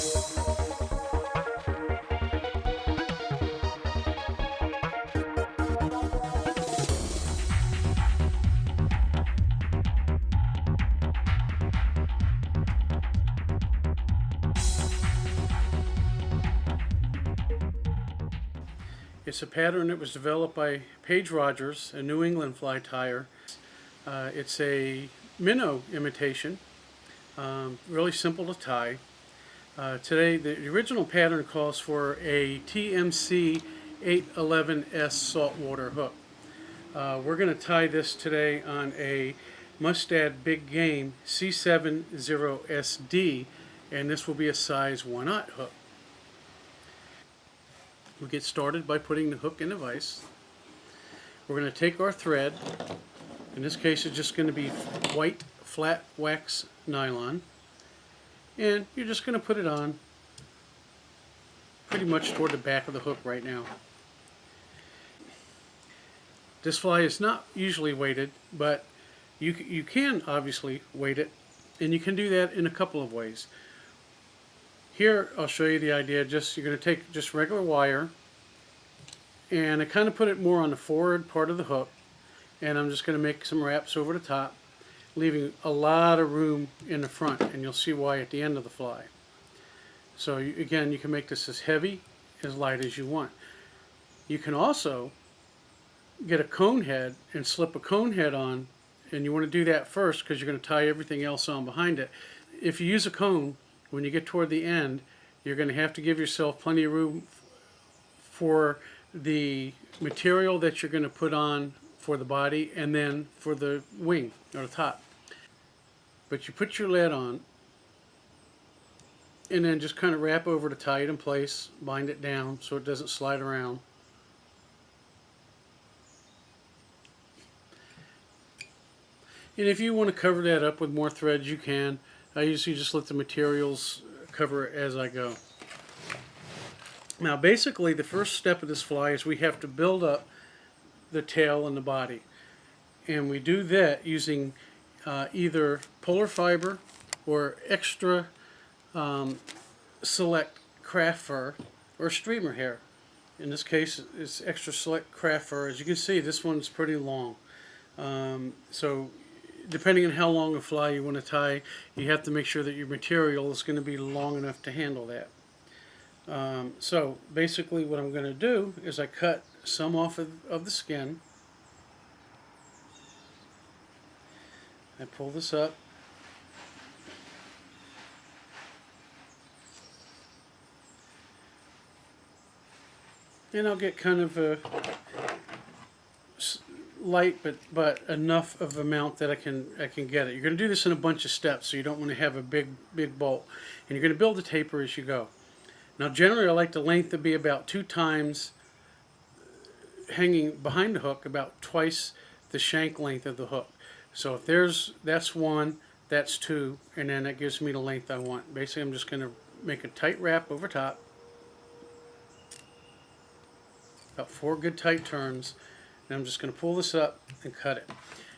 It's a pattern that was developed by Paige Rogers, a New England fly tyer. It's a minnow imitation, really simple to tie. Today, the original pattern calls for a TMC 811S saltwater hook. We're going to tie this today on a Mustad Big Game C70SD, and this will be a size 1/0 hook. We'll get started by putting the hook in the vise. We're going to take our thread. In this case, it's just going to be white flat wax nylon. And you're just going to put it on pretty much toward the back of the hook right now. This fly is not usually weighted, but you can obviously weight it, and you can do that in a couple of ways. Here I'll show you the idea. You're going to take just regular wire, and I kind of put it more on the forward part of the hook, and I'm just going to make some wraps over the top, leaving a lot of room in the front, and you'll see why at the end of the fly. So again, you can make this as heavy, as light as you want. You can also get a cone head and slip a cone head on, and you want to do that first because you're going to tie everything else on behind it. If you use a cone, when you get toward the end, you're going to have to give yourself plenty of room for the material that you're going to put on for the body and then for the wing or the top. But you put your lead on and then just kind of wrap over to tie it in place, bind it down so it doesn't slide around. And if you want to cover that up with more threads, you can. I usually just let the materials cover it as I go. Now basically the first step of this fly is we have to build up the tail and the body. And we do that using either polar fiber or extra select craft fur or streamer hair. In this case it's extra select craft fur. As you can see, this one's pretty long. So depending on how long a fly you want to tie, you have to make sure that your material is going to be long enough to handle that. So basically what I'm going to do is I cut some off of the skin. I pull this up. And I'll get kind of a light, but enough of amount that I can get it. You're going to do this in a bunch of steps, so you don't want to have a big bolt. And you're going to build a taper as you go. Now generally I like the length to be about 2 times hanging behind the hook, about twice the shank length of the hook. So if that's 1, that's 2, and then that gives me the length I want. Basically I'm just going to make a tight wrap over top, about 4 good tight turns. And I'm just going to pull this up and cut it.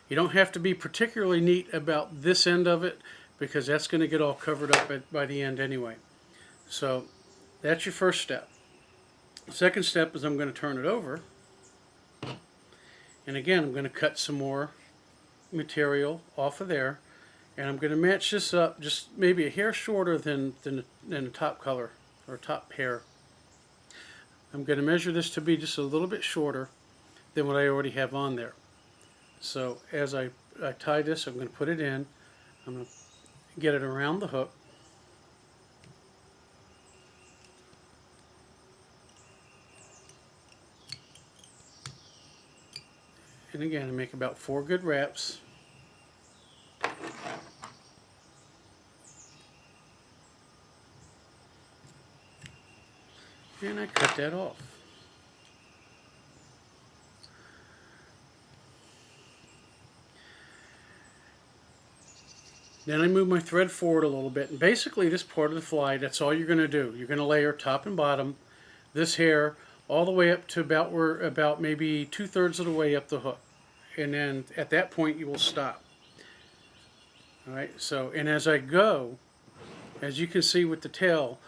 You don't have to be particularly neat about this end of it because that's going to get all covered up by the end anyway. So that's your first step. The second step is I'm going to turn it over. And again, I'm going to cut some more material off of there. And I'm going to match this up just maybe a hair shorter than the top color or top hair. I'm going to measure this to be just a little bit shorter than what I already have on there. So as I tie this, I'm going to put it in. I'm going to get it around the hook. And again, I make about 4 good wraps. And I cut that off. Then I move my thread forward a little bit, and basically this part of the fly, that's all you're going to do. You're going to layer top and bottom, this hair, all the way up to about maybe 2/3 of the way up the hook. And then at that point you will stop. Alright, so, and as I go, as you can see with the tail,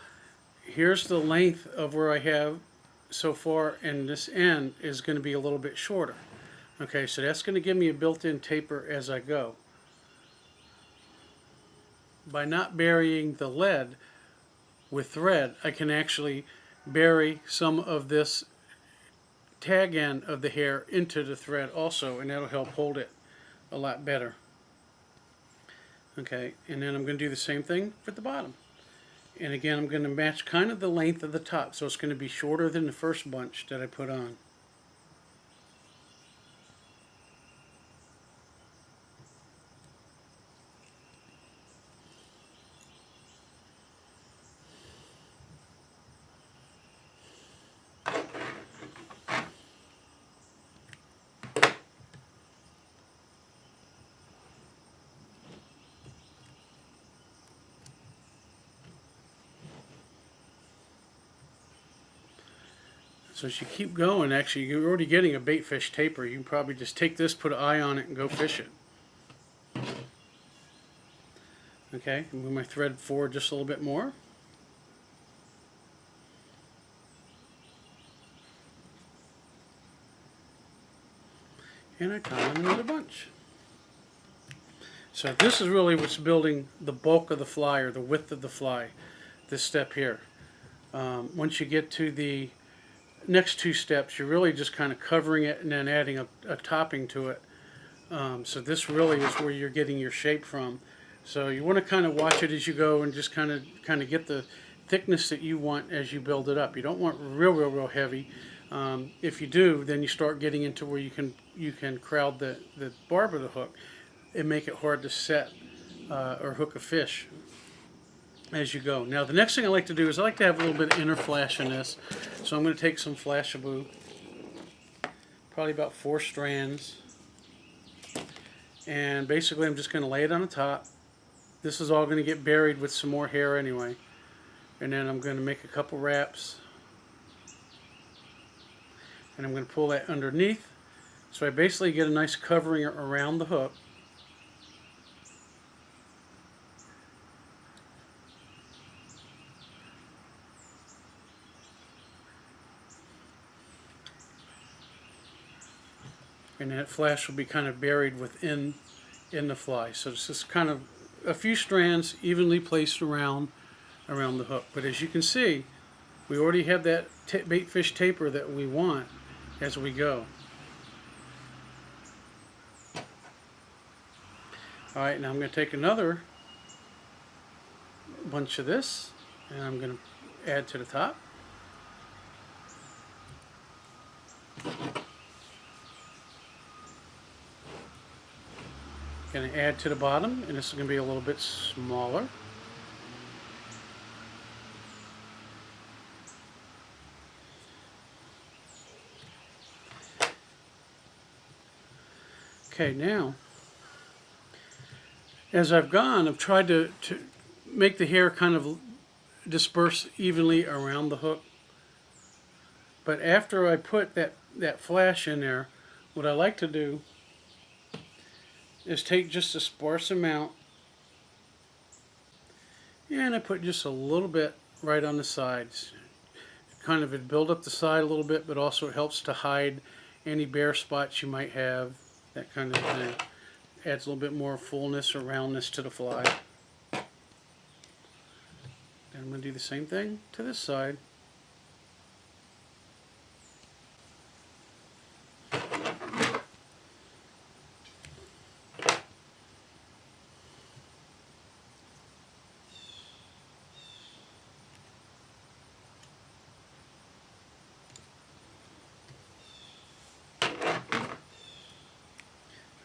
here's the length of where I have so far, and this end is going to be a little bit shorter. Okay, so that's going to give me a built-in taper as I go. By not burying the lead with thread, I can actually bury some of this tag end of the hair into the thread also, and that'll help hold it a lot better. Okay, and then I'm going to do the same thing for the bottom. And again, I'm going to match kind of the length of the top, so it's going to be shorter than the first bunch that I put on. So as you keep going, actually, you're already getting a bait fish taper. You can probably just take this, put an eye on it, and go fish it. Okay, move my thread forward just a little bit more. And I tie on another bunch. So this is really what's building the bulk of the fly, or the width of the fly, this step here. Once you get to the next two steps, you're really just kind of covering it and then adding a topping to it. So this really is where you're getting your shape from. So you want to kind of watch it as you go and just kind of get the thickness that you want as you build it up. You don't want real heavy. If you do, then you start getting into where you can crowd the barb of the hook and make it hard to set or hook a fish as you go. Now the next thing I like to do is I like to have a little bit of inner flash in this. So I'm going to take some Flashabou, probably about 4 strands, and basically I'm just going to lay it on the top. This is all going to get buried with some more hair anyway. And then I'm going to make a couple wraps, and I'm going to pull that underneath. So I basically get a nice covering around the hook. And that flash will be kind of buried in the fly. So it's just kind of a few strands evenly placed around the hook. But as you can see, we already have that bait fish taper that we want as we go. Alright, now I'm going to take another bunch of this, and I'm going to add to the top. Going to add to the bottom, and this is going to be a little bit smaller. Okay, now as I've gone, I've tried to make the hair kind of disperse evenly around the hook. But after I put that flash in there, what I like to do is take just a sparse amount, and I put just a little bit right on the sides. Kind of it build up the side a little bit, but also it helps to hide any bare spots you might have, that kind of thing. Adds a little bit more fullness or roundness to the fly. And I'm going to do the same thing to this side.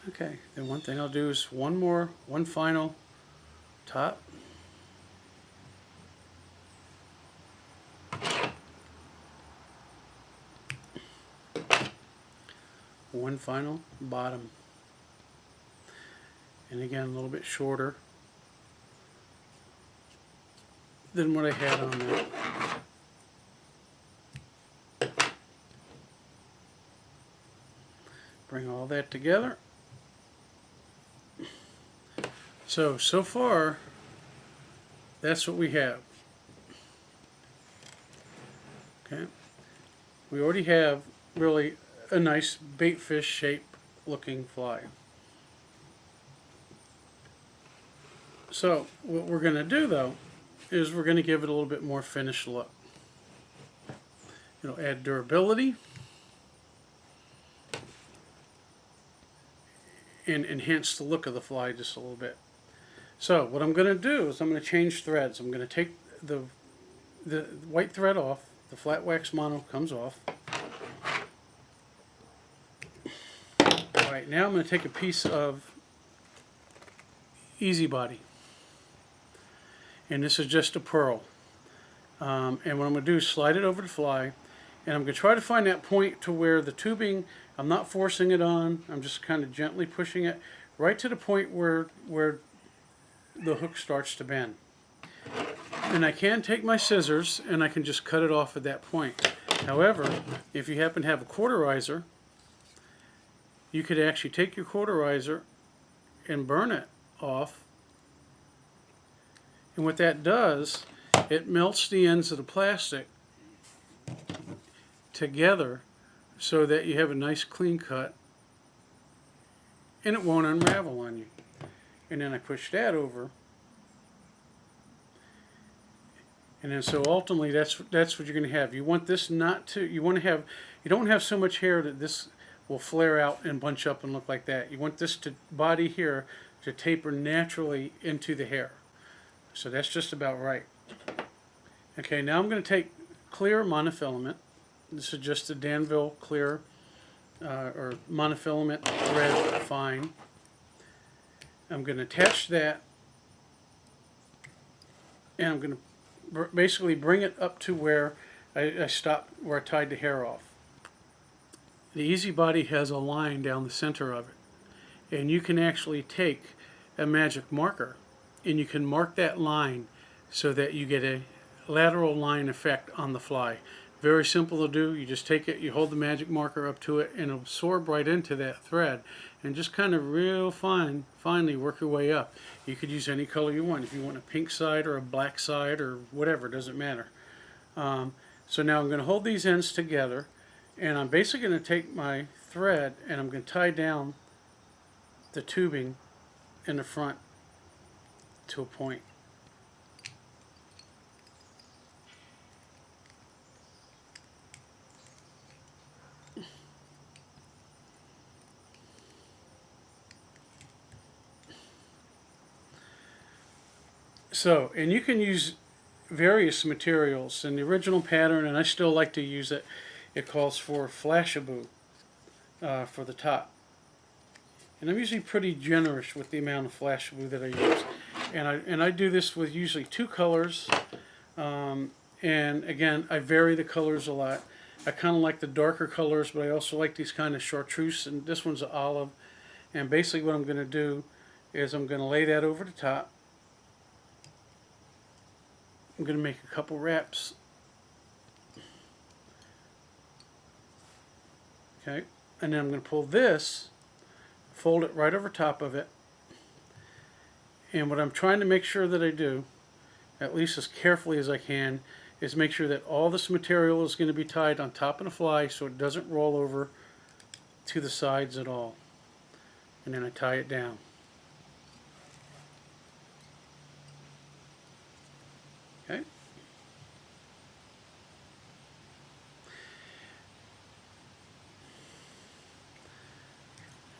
Okay, then one thing I'll do is one final top. One final bottom. And again, a little bit shorter than what I had on there. Bring all that together. So far, that's what we have. Okay. We already have really a nice bait fish shape looking fly. So what we're going to do though is we're going to give it a little bit more finished look. Add durability and enhance the look of the fly just a little bit. So what I'm going to do is I'm going to change threads. I'm going to take the white thread off, the flat wax mono comes off. Alright, now I'm going to take a piece of easy body, and this is just a pearl, and what I'm going to do is slide it over the fly, and I'm going to try to find that point to where the tubing, I'm not forcing it on, I'm just kind of gently pushing it right to the point where the hook starts to bend. And I can take my scissors and I can just cut it off at that point. However, if you happen to have a cauterizer, you could actually take your cauterizer and burn it off. And what that does, it melts the ends of the plastic together so that you have a nice clean cut and it won't unravel on you. And then I push that over, and then so ultimately that's what you're going to have. You want this not to, you don't have so much hair that this will flare out and bunch up and look like that. You want this body here to taper naturally into the hair. So that's just about right. Okay, now I'm going to take clear monofilament. This is just a Danville clear or monofilament thread fine. I'm going to attach that, and I'm going to basically bring it up to where I stopped, where I tied the hair off. The easy body has a line down the center of it, and you can actually take a magic marker and you can mark that line so that you get a lateral line effect on the fly. Very simple to do. You just take it, you hold the magic marker up to it, and it'll absorb right into that thread, and just kind of real finely work your way up. You could use any color you want. If you want a pink side or a black side or whatever, it doesn't matter. So now I'm going to hold these ends together, and I'm basically going to take my thread and I'm going to tie down the tubing in the front to a point. So, and you can use various materials. In the original pattern, and I still like to use it, it calls for flashabou for the top. And I'm usually pretty generous with the amount of flashabou that I use. And I do this with usually 2 colors. And again, I vary the colors a lot. I kind of like the darker colors, but I also like these kind of chartreuse, and this one's an olive. And basically what I'm going to do is I'm going to lay that over the top. I'm going to make a couple wraps. Okay, and then I'm going to pull this, fold it right over top of it. And what I'm trying to make sure that I do, at least as carefully as I can, is make sure that all this material is going to be tied on top of the fly so it doesn't roll over to the sides at all. And then I tie it down. Okay.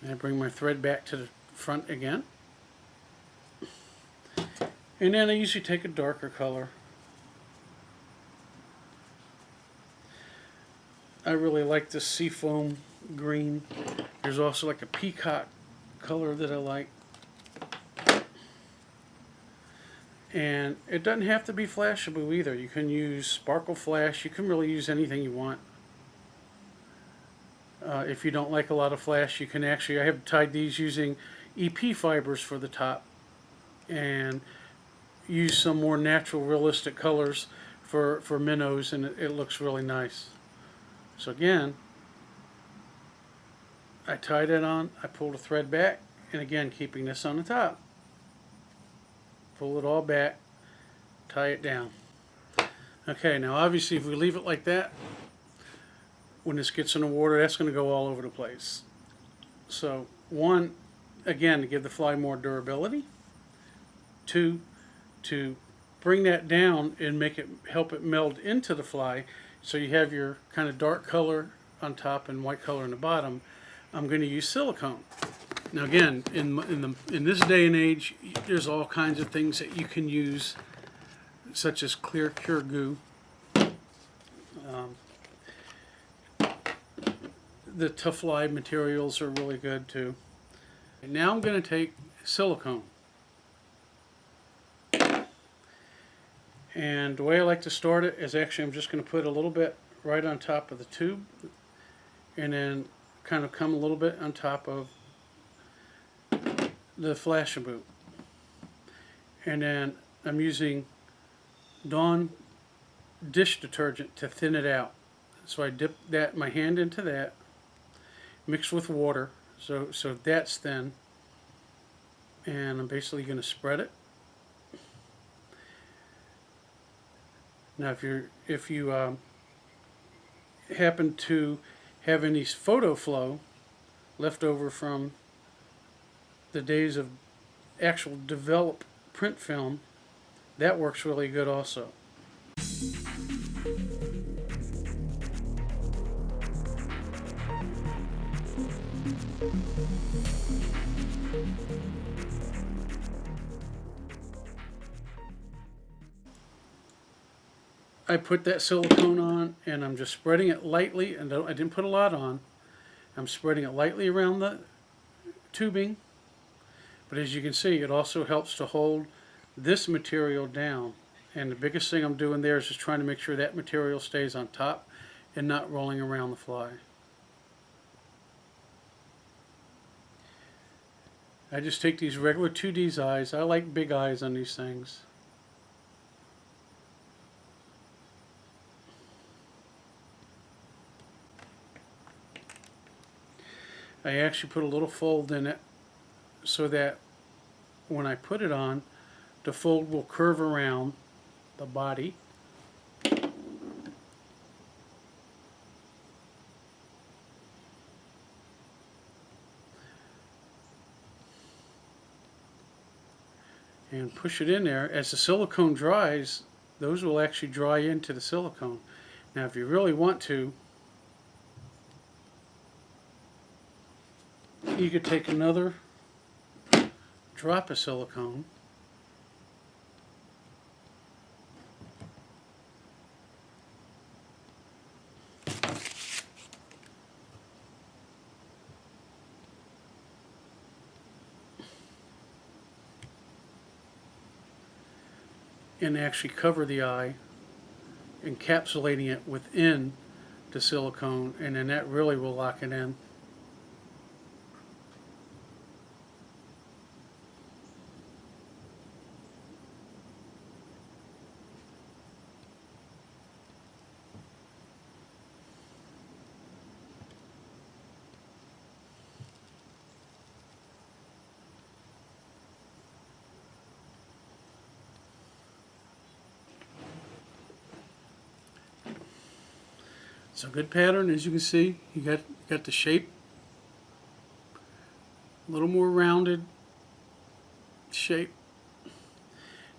And I bring my thread back to the front again. And then I usually take a darker color. I really like this seafoam green. There's also like a peacock color that I like. And it doesn't have to be flashabou either. You can use sparkle flash. You can really use anything you want. If you don't like a lot of flash, you can actually, I have tied these using EP fibers for the top, and use some more natural realistic colors for minnows, and it looks really nice. So again, I tied it on, I pulled the thread back, and again keeping this on the top. Pull it all back, tie it down. Okay, now obviously if we leave it like that, when this gets in the water, that's going to go all over the place. So one, again, to give the fly more durability. Two, to bring that down and make it, help it meld into the fly, so you have your kind of dark color on top and white color on the bottom. I'm going to use silicone. Now again, in this day and age, there's all kinds of things that you can use, such as clear cure goo. The tough fly materials are really good too. Now I'm going to take silicone. And the way I like to start it is actually I'm just going to put a little bit right on top of the tube, and then kind of come a little bit on top of the Flashaboo. And then I'm using Dawn dish detergent to thin it out. So I dip my hand into that, mixed with water, so that's thin. And I'm basically going to spread it. Now, if you happen to have any photo flow left over from the days of actual developed print film, that works really good also. I put that silicone on, and I'm just spreading it lightly, and I didn't put a lot on. I'm spreading it lightly around the tubing, but as you can see, it also helps to hold this material down. And the biggest thing I'm doing there is just trying to make sure that material stays on top and not rolling around the fly. I just take these regular 2D's eyes. I like big eyes on these things. I actually put a little fold in it so that when I put it on, the fold will curve around the body. And push it in there. As the silicone dries, those will actually dry into the silicone. Now if you really want to, you could take another drop of silicone and actually cover the eye, encapsulating it within the silicone, and then that really will lock it in. It's a good pattern, as you can see. You got the shape, a little more rounded shape.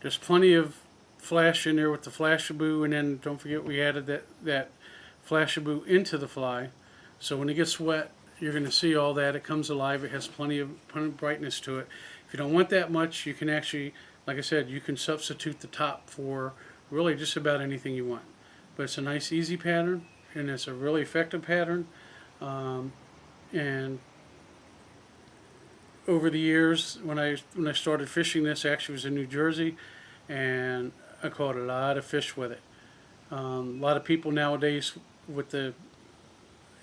There's plenty of flash in there with the Flashaboo, and then don't forget we added that Flashaboo into the fly. So when it gets wet, you're going to see all that. It comes alive. It has plenty of brightness to it. If you don't want that much, you can actually, like I said, you can substitute the top for really just about anything you want. But it's a nice, easy pattern, and it's a really effective pattern. And over the years, when I started fishing this, actually was in New Jersey, and I caught a lot of fish with it. A lot of people nowadays, with the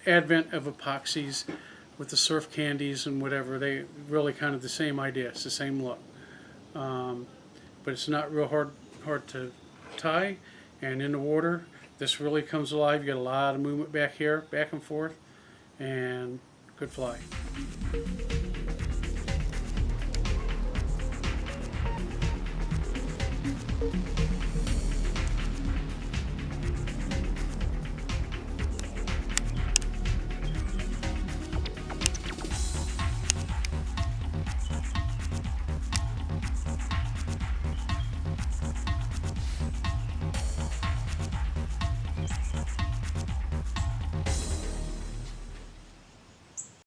advent of epoxies, with the surf candies and whatever, they really kind of the same idea. It's the same look, but it's not real hard to tie, and in the water, this really comes alive. You get a lot of movement back here, back and forth, and good fly.